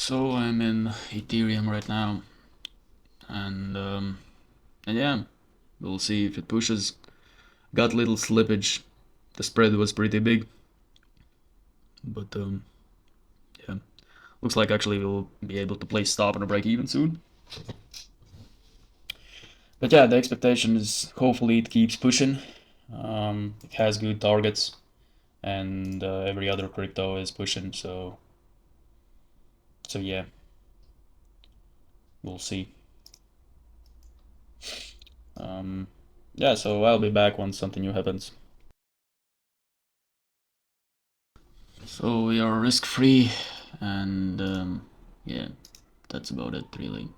So I'm in Ethereum right now, and yeah, we'll see if it pushes. Got little slippage. The spread was pretty big, but yeah, looks like actually we'll be able to place stop on a break even soon. But yeah, the expectation is hopefully it keeps pushing. It has good targets, and every other crypto is pushing. So yeah, we'll see. Um, yeah, so I'll be back once something new happens. So we are risk free, and yeah, that's about it really.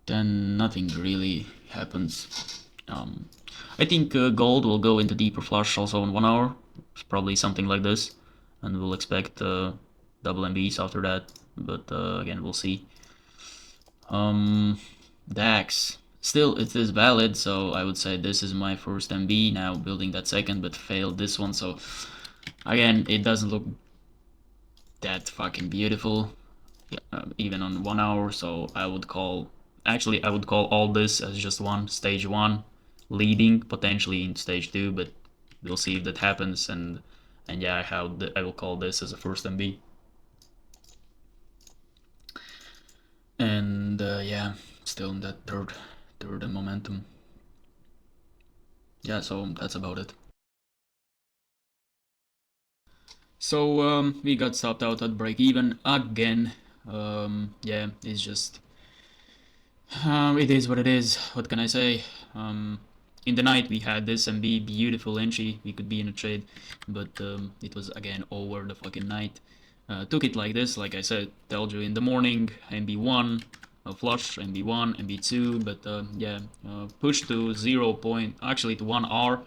Then nothing really happens. I think gold will go into deeper flush also in 1 hour. It's probably something like this, and we'll expect double MBs after that. But again, we'll see. DAX. Still, it is valid, so I would say this is my first MB, now building that second, but failed this one, so again, it doesn't look that fucking beautiful, even on 1 hour, so I would call all this as just one, stage one, leading, potentially in stage two, but we'll see if that happens, and yeah, I will call this as a first MB. And yeah, still in that third momentum. Yeah, so that's about it. So we got stopped out at break even again. Yeah, it's just it is what it is. What can I say? In the night we had this MB beautiful entry. We could be in a trade, but it was again over the fucking night. Took it like this, like I said, told you in the morning. MB1, flush, MB1, MB2, but yeah, pushed to 0 point, actually to 1 hour.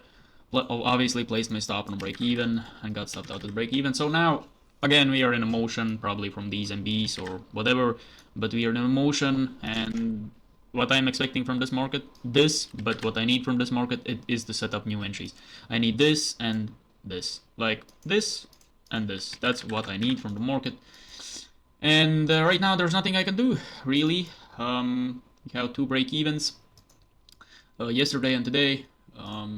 Obviously placed my stop on break even and got stopped out at break even. So now again we are in a motion, probably from these MBs or whatever, but we are in a motion, and what I'm expecting from this market, but what I need from this market is to set up new entries. I need this and this, like this and this. That's what I need from the market. And right now there's nothing I can do, really. We have two break evens, yesterday and today.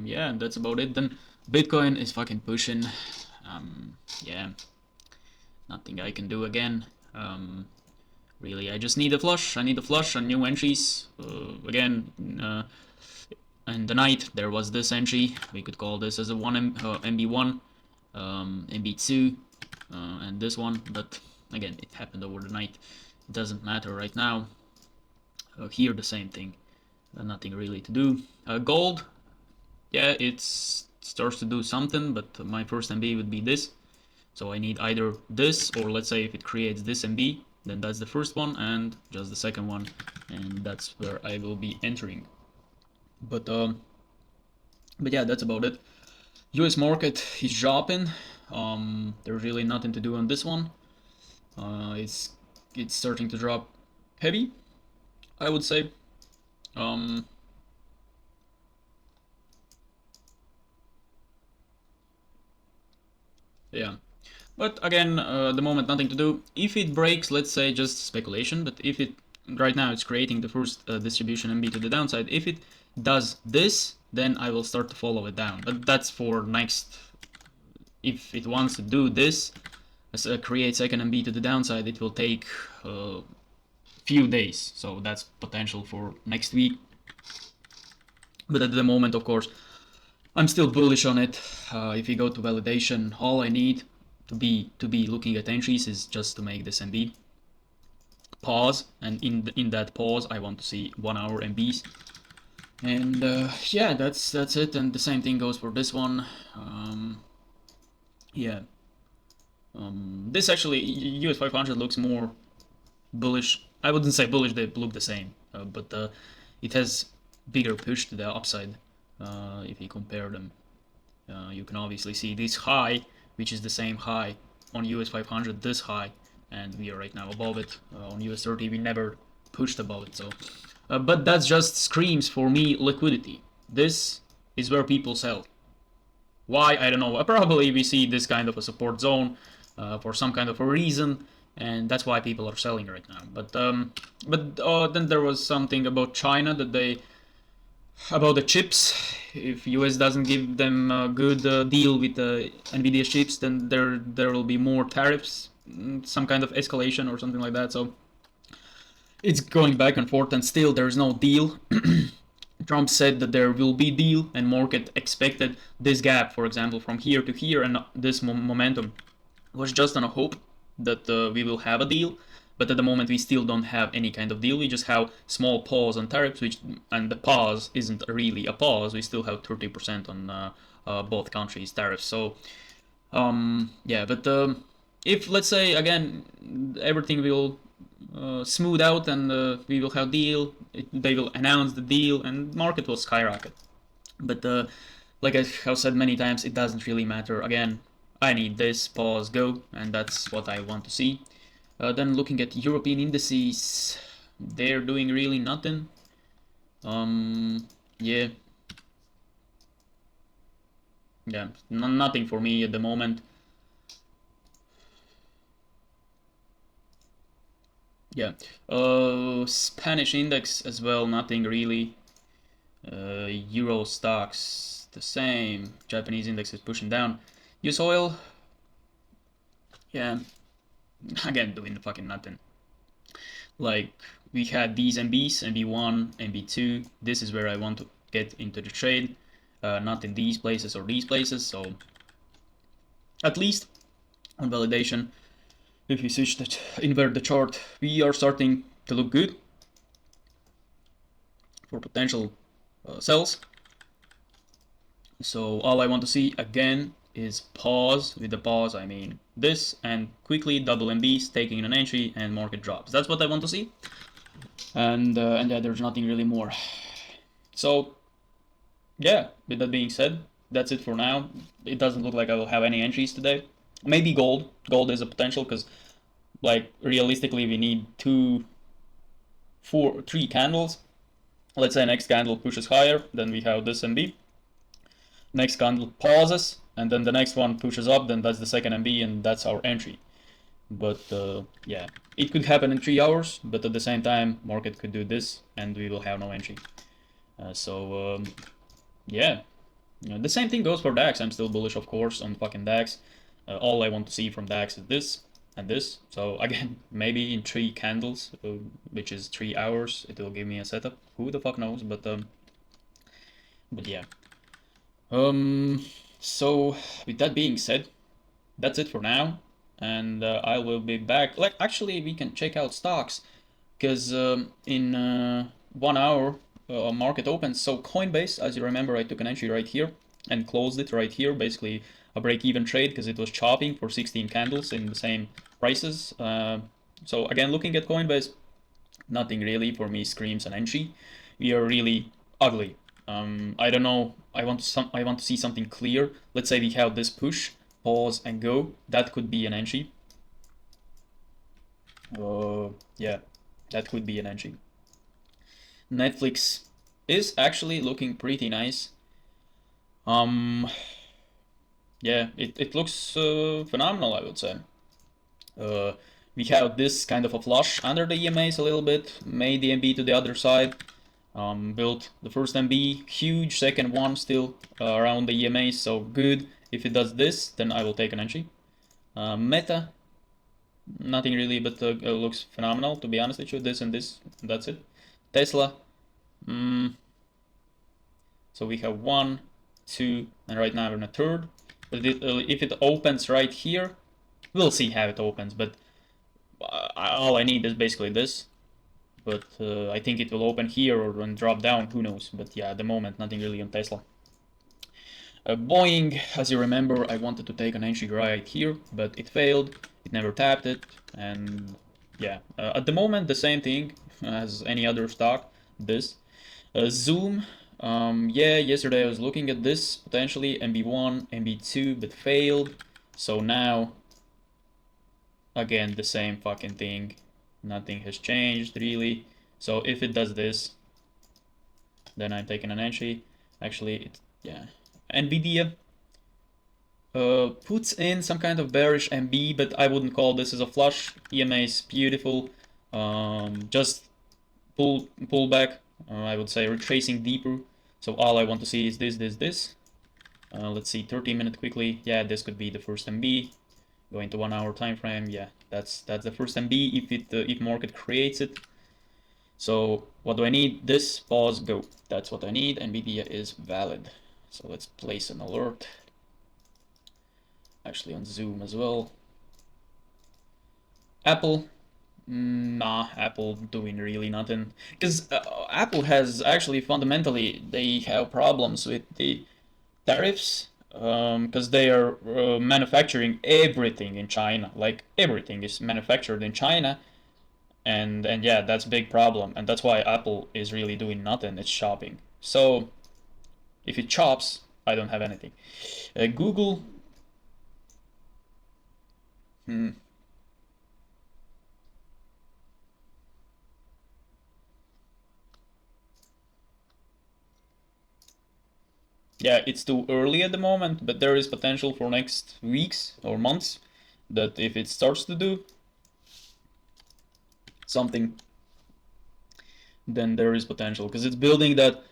Yeah, that's about it. Then Bitcoin is fucking pushing. Yeah, nothing I can do again. Really, I just need a flush. I need a flush on new entries. Again, in the night there was this entry. We could call this as a MB1, MB2, and this one. But again, it happened over the night. It doesn't matter right now. Here the same thing. Nothing really to do. Gold, yeah, it starts to do something, but my first MB would be this. So I need either this, or let's say if it creates this MB, then that's the first one, and just the second one, and that's where I will be entering. But yeah, that's about it. US market is dropping. There's really nothing to do on this one. It's starting to drop heavy, I would say. Yeah, but again, the moment nothing to do. If it breaks, let's say just speculation, but if it right now it's creating the first distribution MB to the downside. If it does this, then I will start to follow it down. But that's for next. If it wants to do this, create second MB to the downside, it will take a few days. So that's potential for next week. But at the moment, of course, I'm still bullish on it. If you go to validation, all I need to be looking at entries is just to make this MB pause, and in that pause I want to see 1 hour MBs, and yeah, that's it. And the same thing goes for this one. Yeah, this actually US 500 looks more bullish. I wouldn't say bullish, they look the same, but it has bigger push to the upside. If you compare them, you can obviously see this high, which is the same high on US 500, this high, and we are right now above it. On US 30 we never pushed above it, so but that just screams for me liquidity. This is where people sell. Why? I don't know. Probably we see this kind of a support zone for some kind of a reason, and that's why people are selling right now. But then there was something about China that they about the chips. If US doesn't give them a good deal with the Nvidia chips, then there will be more tariffs, some kind of escalation or something like that. So it's going back and forth, and still there's no deal. Trump said that there will be deal, and market expected this gap, for example, from here to here, and this momentum was just on a hope that we will have a deal. But at the moment, we still don't have any kind of deal. We just have small pause on tariffs, and the pause isn't really a pause. We still have 30% on both countries' tariffs. So yeah, but if let's say again everything will smooth out and we will have deal, they will announce the deal and market will skyrocket. But like I have said many times, it doesn't really matter. Again, I need this pause go, and that's what I want to see. Then looking at European indices, they're doing really nothing. Yeah, nothing for me at the moment. Yeah, Spanish index as well, nothing really. Euro stocks the same. Japanese index is pushing down. US oil, yeah, again doing the fucking nothing. Like we had these MBs, MB1, MB2. This is where I want to get into the trade, not in these places or these places. So at least on validation, if we switch that, invert the chart, we are starting to look good for potential sells. So all I want to see again is pause. With the pause, I mean this, and quickly double MBs, taking an entry, and market drops. That's what I want to see. And yeah, there's nothing really more. So yeah, with that being said, that's it for now. It doesn't look like I will have any entries today. Maybe gold. Gold is a potential because, like, realistically, we need three candles. Let's say next candle pushes higher, then we have this MB. Next candle pauses, and then the next one pushes up, then that's the second MB, and that's our entry. But yeah, it could happen in 3 hours, but at the same time, market could do this, and we will have no entry. So yeah, the same thing goes for DAX. I'm still bullish, of course, on fucking DAX. All I want to see from DAX is this and this. So again, maybe in 3 candles, which is 3 hours, it will give me a setup. Who the fuck knows? But yeah. So with that being said, that's it for now, and I will be back. Like, actually, we can check out stocks, because in 1 hour market opens. So Coinbase, as you remember, I took an entry right here and closed it right here, basically a break-even trade because it was chopping for 16 candles in the same prices. So again, looking at Coinbase, nothing really for me screams an entry. We are really ugly. I don't know. I want to see something clear. Let's say we have this push, pause, and go. That could be an entry. Yeah, that could be an entry. Netflix is actually looking pretty nice. Yeah, it looks phenomenal, I would say. We have this kind of a flush under the EMAs a little bit, made the MB to the other side, built the first MB, huge, second one still around the EMAs, so good. If it does this, then I will take an entry. Meta, nothing really, but looks phenomenal, to be honest with you. This and this, that's it. Tesla, so we have 1, 2, and right now we're in a third. But if it opens right here, we'll see how it opens, but all I need is basically this. But I think it will open here or drop down, who knows. But yeah, at the moment, nothing really on Tesla. Boeing, as you remember, I wanted to take an entry right here, but it failed. It never tapped it, and yeah, at the moment, the same thing as any other stock, this. Zoom, yeah, yesterday I was looking at this, potentially MB1, MB2, but failed. So now, again, the same fucking thing. Nothing has changed, really. So if it does this, then I'm taking an entry. Actually, yeah. NVIDIA, puts in some kind of bearish MB, but I wouldn't call this as a flush. EMA is beautiful. Just pull back. I would say retracing deeper. So all I want to see is this. Let's see, 30-minute quickly. Yeah, this could be the first MB. Going to 1 hour time frame. Yeah, that's the first MB if market creates it. So what do I need? This, pause, go. That's what I need. NVIDIA is valid. So let's place an alert. Actually on Zoom as well. Apple. Nah, Apple doing really nothing. Because Apple has actually fundamentally, they have problems with the tariffs. Because they are manufacturing everything in China. Like everything is manufactured in China. And yeah, that's a big problem. And that's why Apple is really doing nothing. It's shopping. So if it chops, I don't have anything. Google. Yeah, it's too early at the moment, but there is potential for next weeks or months that if it starts to do something, then there is potential because it's building that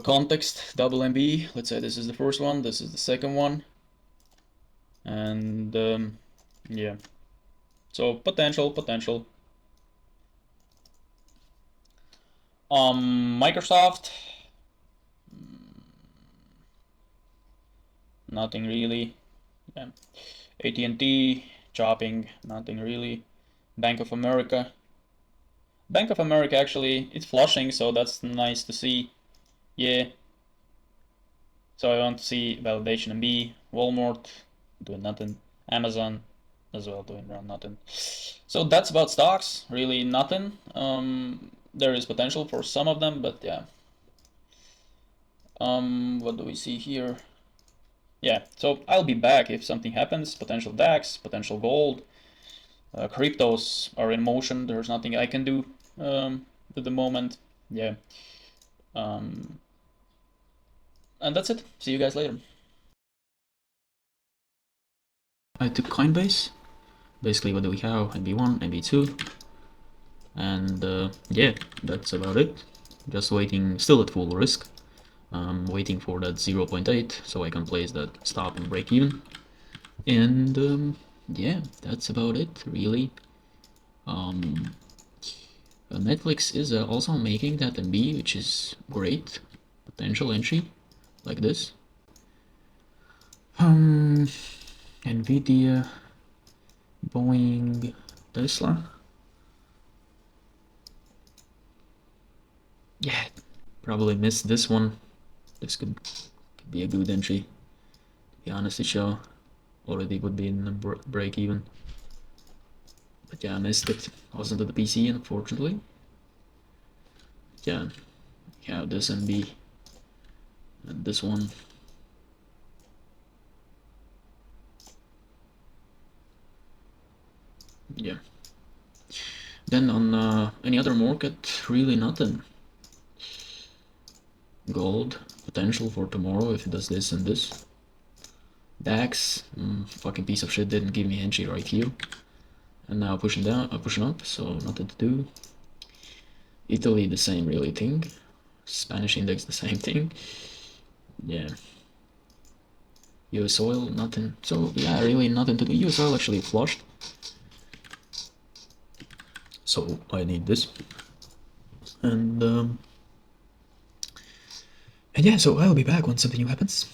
context double MB. Let's say this is the first one, this is the second one, and yeah, so potential. Microsoft, nothing really. Yeah. AT&T, chopping, nothing really. Bank of America. Bank of America actually, it's flushing, so that's nice to see. Yeah. So I want to see validation and B. Walmart, doing nothing. Amazon, as well, doing around nothing. So that's about stocks, really nothing. There is potential for some of them, but yeah. What do we see here? Yeah, so I'll be back if something happens. Potential DAX, potential gold. Cryptos are in motion. There's nothing I can do at the moment. Yeah. And that's it. See you guys later. I took Coinbase. Basically, what do we have? NB1, NB2. And yeah, that's about it. Just waiting, still at full risk. Waiting for that 0.8 so I can place that stop and break even. And yeah, that's about it, really. Netflix is also making that MB, which is great. Potential entry, like this. Nvidia, Boeing, Tesla. Yeah, probably missed this one. This could be a good entry. To be honest, it show already would be in a break even. But yeah, I missed it. Wasn't at the PC, unfortunately. Yeah, this MB and this one. Yeah. Then on any other market, really nothing. Gold, potential for tomorrow if it does this and this. DAX, fucking piece of shit, didn't give me entry right here. And now pushing down, pushing up, so nothing to do. Italy, the same really thing. Spanish index, the same thing. Yeah. US oil, nothing. So yeah, really nothing to do. US oil actually flushed. So I need this. And yeah, so I'll be back when something new happens.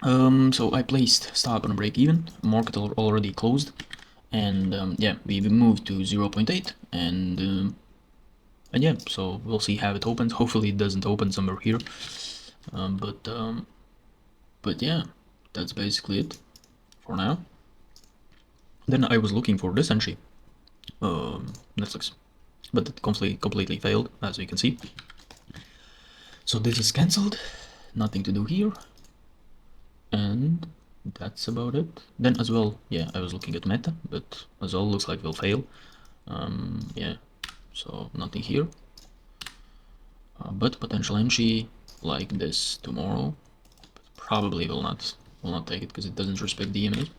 So I placed stop on break even. Market already closed, and yeah, we moved to 0.8, and yeah, so we'll see how it opens. Hopefully, it doesn't open somewhere here. But yeah, that's basically it for now. Then I was looking for this entry, Netflix, but it completely failed, as you can see. So this is cancelled. Nothing to do here. And that's about it. Then as well, yeah, I was looking at Meta, but as well looks like we'll fail. Yeah, so nothing here. But potential entry, like this tomorrow. Probably will not take it because it doesn't respect the EMAs.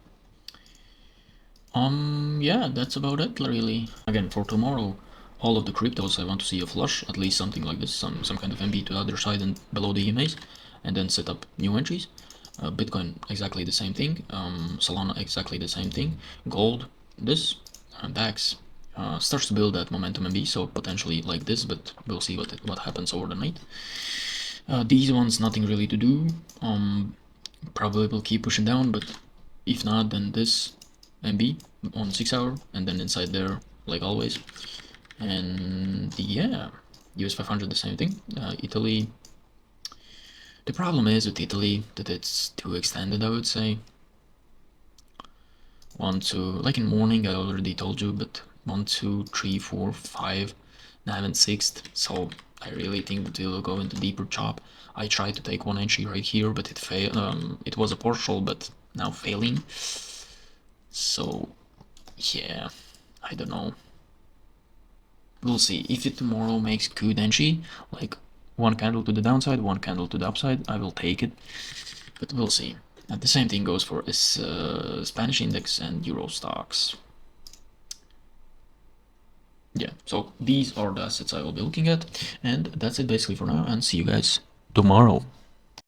Yeah, that's about it really. Again, for tomorrow, all of the cryptos I want to see a flush, at least something like this, some kind of MB to the other side and below the EMAs, and then set up new entries. Bitcoin exactly the same thing. Solana exactly the same thing. Gold, this, DAX starts to build that momentum MB, so potentially like this, but we'll see what happens over the night. These ones, nothing really to do. Probably will keep pushing down, but if not, then this MB on 6 hour, and then inside there, like always. And yeah, US 500 the same thing. Italy. The problem is with Italy that it's too extended, I would say. 1, 2, like in morning I already told you, but 1, 2, 3, 4, 5, 9 and 6th. So I really think that we will go into deeper chop. I tried to take one entry right here, but it failed. It was a partial, but now failing. So yeah, I don't know. We'll see. If it tomorrow makes good entry, like one candle to the downside, one candle to the upside, I will take it. But we'll see. And the same thing goes for this Spanish index and Euro stocks. Yeah, so these are the assets I will be looking at, and that's it basically for now, and see you guys tomorrow.